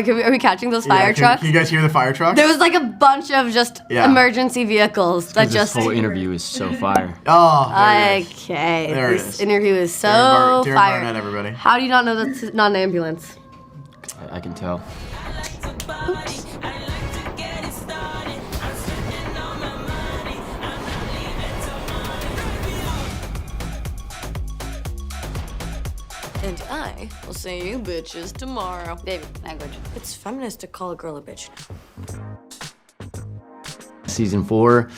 Are we catching those fire trucks? Can you guys hear the fire trucks? There was like a bunch of just emergency vehicles that just. This whole interview is so fire. Oh, there it is. Okay. There it This is. interview is so Darren fire. Barnett, everybody. How do you not know that's not an ambulance? I can tell. And I will say you bitches tomorrow. Devi, language. It's feminist to call a girl a bitch now. Season 4,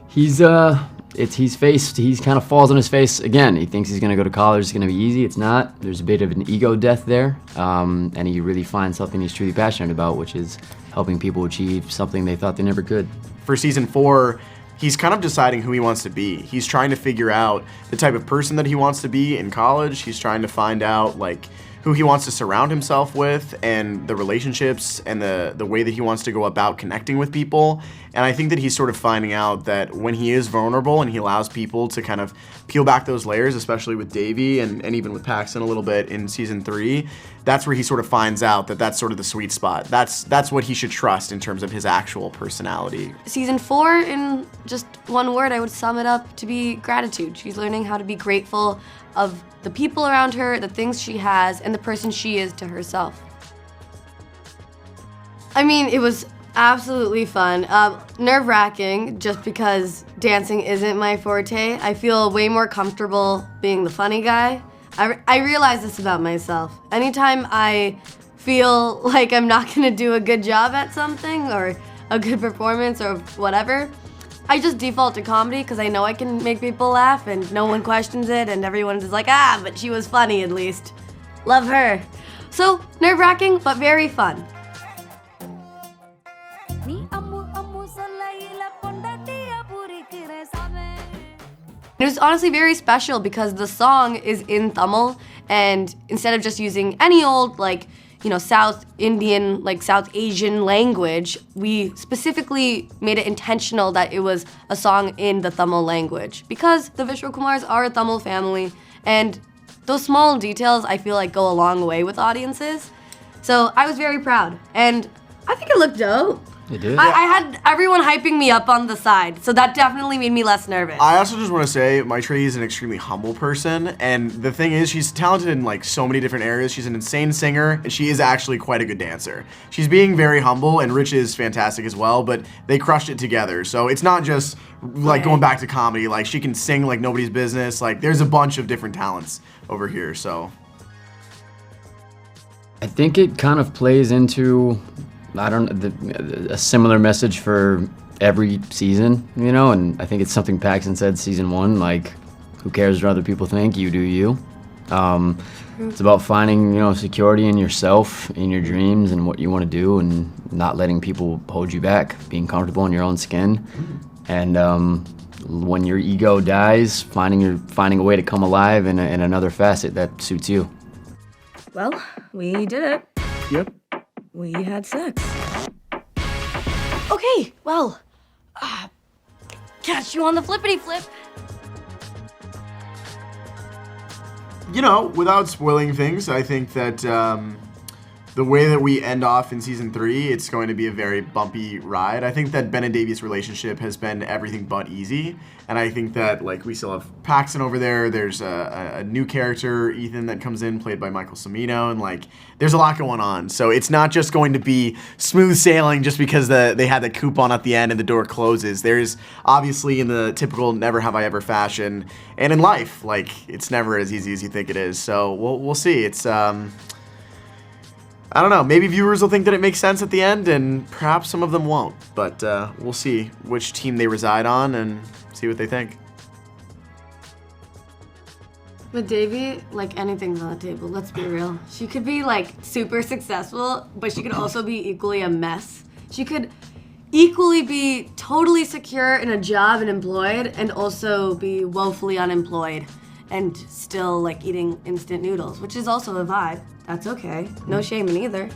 he kind of falls on his face again. He thinks he's gonna go to college, it's gonna be easy. It's not. There's a bit of an ego death there, and he really finds something he's truly passionate about, which is helping people achieve something they thought they never could. For season 4, he's kind of deciding who he wants to be. He's trying to figure out the type of person that he wants to be in college. He's trying to find out like who he wants to surround himself with and the relationships and the way that he wants to go about connecting with people. And I think that he's sort of finding out that when he is vulnerable and he allows people to kind of peel back those layers, especially with Devi and even with Paxton a little bit in season 3, that's where he sort of finds out that that's sort of the sweet spot. That's what he should trust in terms of his actual personality. Season 4, in just one word, I would sum it up to be gratitude. She's learning how to be grateful of the people around her, the things she has, and the person she is to herself. I mean, it was absolutely fun. Nerve-wracking, just because dancing isn't my forte. I feel way more comfortable being the funny guy. I realize this about myself. Anytime I feel like I'm not gonna do a good job at something or a good performance or whatever, I just default to comedy because I know I can make people laugh and no one questions it and everyone's just like, but she was funny at least. Love her. So, nerve-wracking, but very fun. It was honestly very special because the song is in Tamil, and instead of just using any old, South Indian, South Asian language, we specifically made it intentional that it was a song in the Tamil language because the Vishwa Kumars are a Tamil family, and those small details I feel like go a long way with audiences. So I was very proud, and I think it looked dope. It did? I had everyone hyping me up on the side, so that definitely made me less nervous. I also just want to say, Maitreyi is an extremely humble person, and the thing is, she's talented in so many different areas. She's an insane singer, and she is actually quite a good dancer. She's being very humble, and Rich is fantastic as well, but they crushed it together. So it's not just going back to comedy. She can sing like nobody's business. There's a bunch of different talents over here. So I think it kind of plays into a similar message for every season, and I think it's something Paxton said season 1, who cares what other people think, you do you. It's about finding, security in yourself, in your dreams, and what you want to do, and not letting people hold you back, being comfortable in your own skin. And when your ego dies, finding a way to come alive in another facet that suits you. Well, we did it. Yep. We had sex. Okay, well, catch you on the flippity flip. Without spoiling things, I think that the way that we end off in season 3, it's going to be a very bumpy ride. I think that Ben and Devi's relationship has been everything but easy, and I think that we still have Paxton over there. There's a new character, Ethan, that comes in, played by Michael Cimino, and there's a lot going on. So it's not just going to be smooth sailing just because they had the coupon at the end and the door closes. There's obviously, in the typical never have I ever fashion, and in life, it's never as easy as you think it is. So we'll see. It's I don't know, maybe viewers will think that it makes sense at the end, and perhaps some of them won't. But we'll see which team they reside on and see what they think. With Devi, anything's on the table, let's be real. She could be, super successful, but she could also be equally a mess. She could equally be totally secure in a job and employed, and also be woefully unemployed and still, eating instant noodles, which is also a vibe. That's okay. No shame in either.